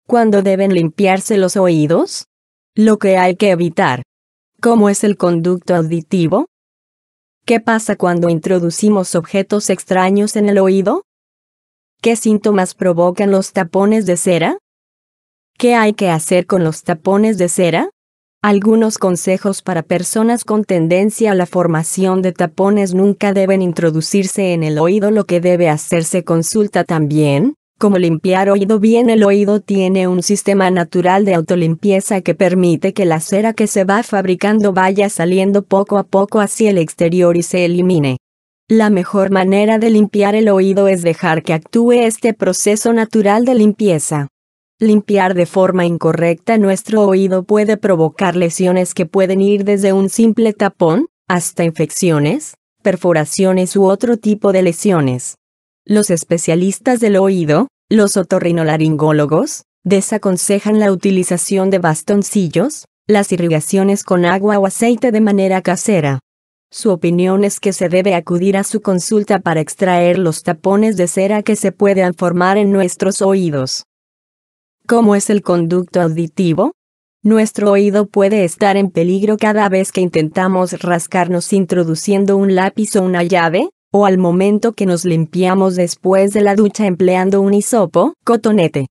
¿Cuándo deben limpiarse los oídos? Lo que hay que evitar. ¿Cómo es el conducto auditivo? ¿Qué pasa cuando introducimos objetos extraños en el oído? ¿Qué síntomas provocan los tapones de cera? ¿Qué hay que hacer con los tapones de cera? Algunos consejos para personas con tendencia a la formación de tapones: nunca deben introducirse en el oído. Lo que debe hacerse: consulta también cómo limpiar oído bien. El oído tiene un sistema natural de autolimpieza que permite que la cera que se va fabricando vaya saliendo poco a poco hacia el exterior y se elimine. La mejor manera de limpiar el oído es dejar que actúe este proceso natural de limpieza. Limpiar de forma incorrecta nuestro oído puede provocar lesiones que pueden ir desde un simple tapón hasta infecciones, perforaciones u otro tipo de lesiones. Los especialistas del oído, los otorrinolaringólogos, desaconsejan la utilización de bastoncillos, las irrigaciones con agua o aceite de manera casera. Su opinión es que se debe acudir a su consulta para extraer los tapones de cera que se puedan formar en nuestros oídos. ¿Cómo es el conducto auditivo? Nuestro oído puede estar en peligro cada vez que intentamos rascarnos introduciendo un lápiz o una llave, o al momento que nos limpiamos después de la ducha empleando un hisopo, cotonete.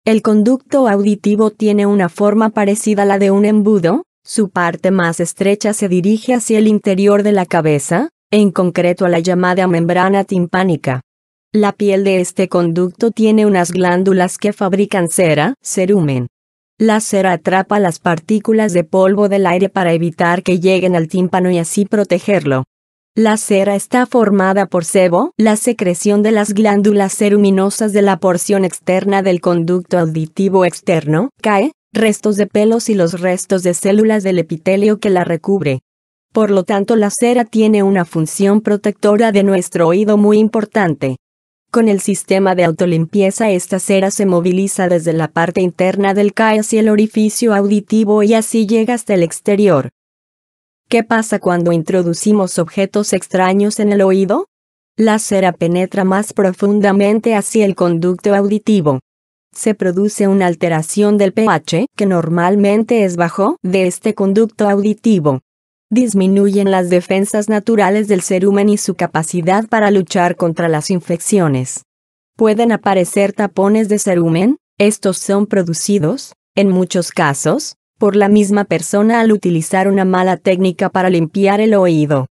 El conducto auditivo tiene una forma parecida a la de un embudo. Su parte más estrecha se dirige hacia el interior de la cabeza, en concreto a la llamada membrana timpánica. La piel de este conducto tiene unas glándulas que fabrican cera, cerumen. La cera atrapa las partículas de polvo del aire para evitar que lleguen al tímpano y así protegerlo. La cera está formada por sebo, la secreción de las glándulas ceruminosas de la porción externa del conducto auditivo externo, CAE, restos de pelos y los restos de células del epitelio que la recubre. Por lo tanto, la cera tiene una función protectora de nuestro oído muy importante. Con el sistema de autolimpieza, esta cera se moviliza desde la parte interna del CAE hacia el orificio auditivo y así llega hasta el exterior. ¿Qué pasa cuando introducimos objetos extraños en el oído? La cera penetra más profundamente hacia el conducto auditivo. Se produce una alteración del pH, que normalmente es bajo, de este conducto auditivo. Disminuyen las defensas naturales del cerumen y su capacidad para luchar contra las infecciones. Pueden aparecer tapones de cerumen. Estos son producidos, en muchos casos, por la misma persona al utilizar una mala técnica para limpiar el oído.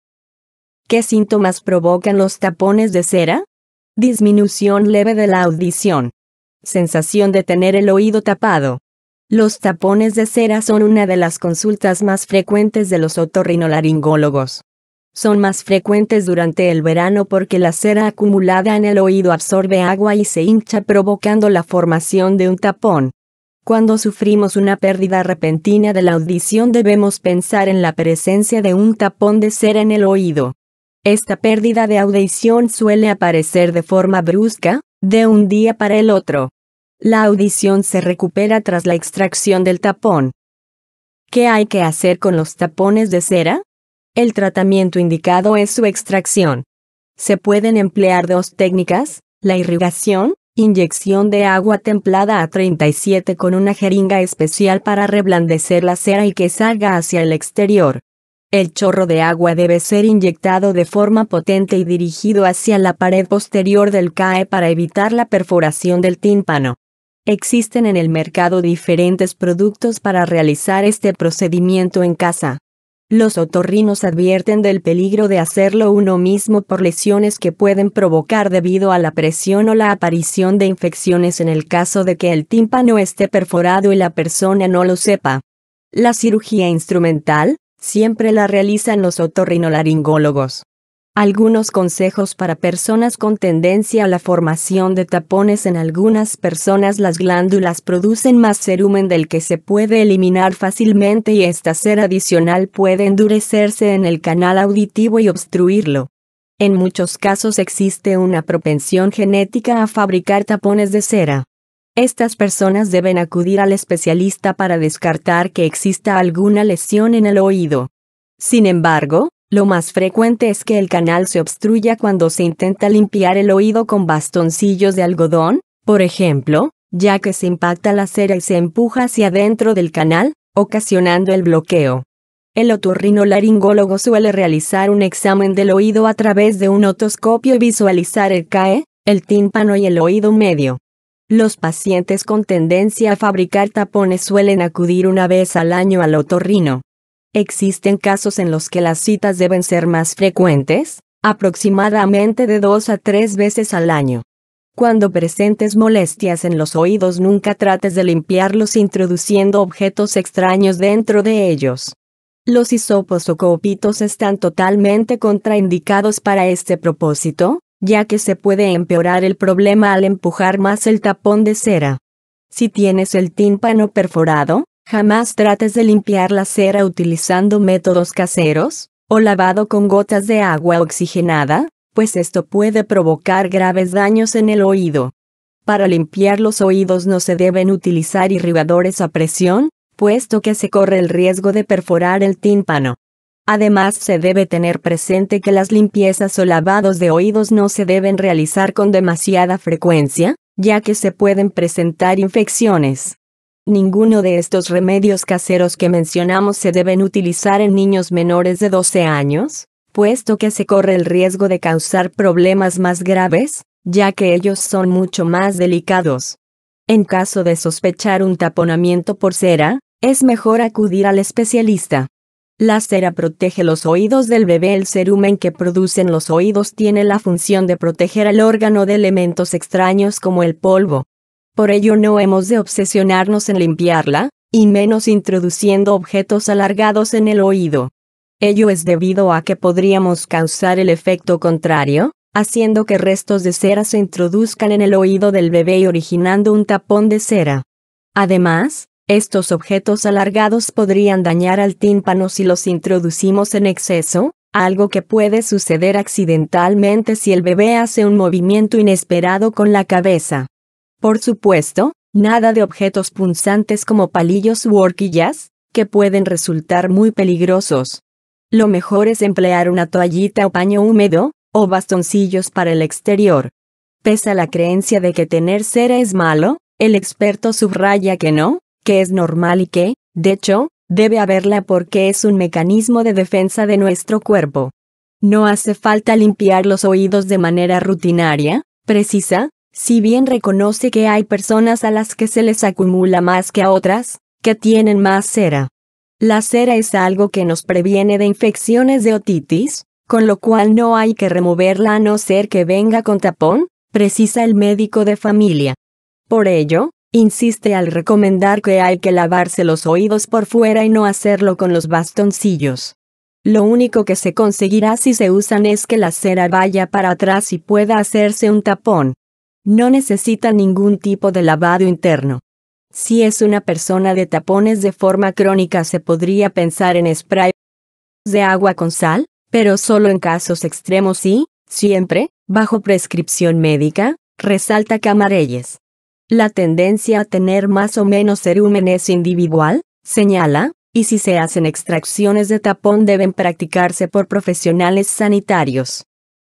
¿Qué síntomas provocan los tapones de cera? Disminución leve de la audición. Sensación de tener el oído tapado. Los tapones de cera son una de las consultas más frecuentes de los otorrinolaringólogos. Son más frecuentes durante el verano porque la cera acumulada en el oído absorbe agua y se hincha, provocando la formación de un tapón. Cuando sufrimos una pérdida repentina de la audición, debemos pensar en la presencia de un tapón de cera en el oído. Esta pérdida de audición suele aparecer de forma brusca, de un día para el otro. La audición se recupera tras la extracción del tapón. ¿Qué hay que hacer con los tapones de cera? El tratamiento indicado es su extracción. Se pueden emplear dos técnicas: la irrigación, inyección de agua templada a 37 con una jeringa especial para reblandecer la cera y que salga hacia el exterior. El chorro de agua debe ser inyectado de forma potente y dirigido hacia la pared posterior del CAE para evitar la perforación del tímpano. Existen en el mercado diferentes productos para realizar este procedimiento en casa. Los otorrinos advierten del peligro de hacerlo uno mismo por lesiones que pueden provocar debido a la presión o la aparición de infecciones en el caso de que el tímpano esté perforado y la persona no lo sepa. La cirugía instrumental siempre la realizan los otorrinolaringólogos. Algunos consejos para personas con tendencia a la formación de tapones: en algunas personas las glándulas producen más cerumen del que se puede eliminar fácilmente y esta cera adicional puede endurecerse en el canal auditivo y obstruirlo. En muchos casos existe una propensión genética a fabricar tapones de cera. Estas personas deben acudir al especialista para descartar que exista alguna lesión en el oído. Sin embargo, lo más frecuente es que el canal se obstruya cuando se intenta limpiar el oído con bastoncillos de algodón, por ejemplo, ya que se impacta la cera y se empuja hacia adentro del canal, ocasionando el bloqueo. El otorrinolaringólogo suele realizar un examen del oído a través de un otoscopio y visualizar el CAE, el tímpano y el oído medio. Los pacientes con tendencia a fabricar tapones suelen acudir una vez al año al otorrino. Existen casos en los que las citas deben ser más frecuentes, aproximadamente de 2 a 3 veces al año. Cuando presentes molestias en los oídos, nunca trates de limpiarlos introduciendo objetos extraños dentro de ellos. Los hisopos o copitos están totalmente contraindicados para este propósito, ya que se puede empeorar el problema al empujar más el tapón de cera. Si tienes el tímpano perforado, jamás trates de limpiar la cera utilizando métodos caseros, o lavado con gotas de agua oxigenada, pues esto puede provocar graves daños en el oído. Para limpiar los oídos no se deben utilizar irrigadores a presión, puesto que se corre el riesgo de perforar el tímpano. Además, se debe tener presente que las limpiezas o lavados de oídos no se deben realizar con demasiada frecuencia, ya que se pueden presentar infecciones. Ninguno de estos remedios caseros que mencionamos se deben utilizar en niños menores de 12 años, puesto que se corre el riesgo de causar problemas más graves, ya que ellos son mucho más delicados. En caso de sospechar un taponamiento por cera, es mejor acudir al especialista. La cera protege los oídos del bebé. El cerumen que producen los oídos tiene la función de proteger al órgano de elementos extraños como el polvo. Por ello no hemos de obsesionarnos en limpiarla, y menos introduciendo objetos alargados en el oído. Ello es debido a que podríamos causar el efecto contrario, haciendo que restos de cera se introduzcan en el oído del bebé y originando un tapón de cera. Además, estos objetos alargados podrían dañar al tímpano si los introducimos en exceso, algo que puede suceder accidentalmente si el bebé hace un movimiento inesperado con la cabeza. Por supuesto, nada de objetos punzantes como palillos u horquillas, que pueden resultar muy peligrosos. Lo mejor es emplear una toallita o paño húmedo, o bastoncillos para el exterior. Pese a la creencia de que tener cera es malo, el experto subraya que no, que es normal y que, de hecho, debe haberla porque es un mecanismo de defensa de nuestro cuerpo. No hace falta limpiar los oídos de manera rutinaria, precisa, si bien reconoce que hay personas a las que se les acumula más que a otras, que tienen más cera. La cera es algo que nos previene de infecciones de otitis, con lo cual no hay que removerla a no ser que venga con tapón, precisa el médico de familia. Por ello, insiste al recomendar que hay que lavarse los oídos por fuera y no hacerlo con los bastoncillos. Lo único que se conseguirá si se usan es que la cera vaya para atrás y pueda hacerse un tapón. No necesita ningún tipo de lavado interno. Si es una persona de tapones de forma crónica, se podría pensar en spray de agua con sal, pero solo en casos extremos y, siempre, bajo prescripción médica, resalta Camarelles. La tendencia a tener más o menos cerumen es individual, señala, y si se hacen extracciones de tapón deben practicarse por profesionales sanitarios.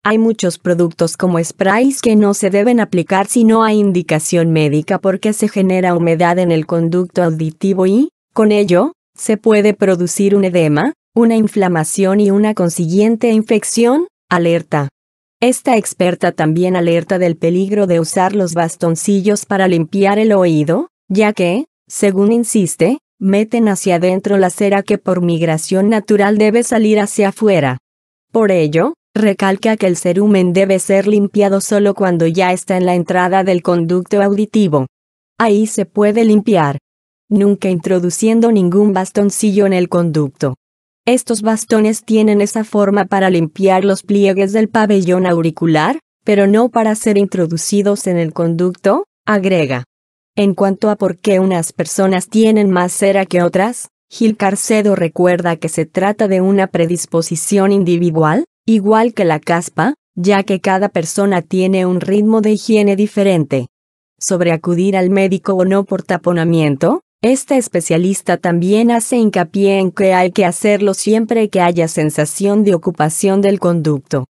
Hay muchos productos como sprays que no se deben aplicar si no hay indicación médica porque se genera humedad en el conducto auditivo y, con ello, se puede producir un edema, una inflamación y una consiguiente infección, alerta. Esta experta también alerta del peligro de usar los bastoncillos para limpiar el oído, ya que, según insiste, meten hacia adentro la cera que por migración natural debe salir hacia afuera. Por ello, recalca que el cerumen debe ser limpiado solo cuando ya está en la entrada del conducto auditivo. Ahí se puede limpiar, nunca introduciendo ningún bastoncillo en el conducto. Estos bastones tienen esa forma para limpiar los pliegues del pabellón auricular, pero no para ser introducidos en el conducto, agrega. En cuanto a por qué unas personas tienen más cera que otras, Gil Carcedo recuerda que se trata de una predisposición individual, igual que la caspa, ya que cada persona tiene un ritmo de higiene diferente. Sobre acudir al médico o no por taponamiento, este especialista también hace hincapié en que hay que hacerlo siempre que haya sensación de ocupación del conducto.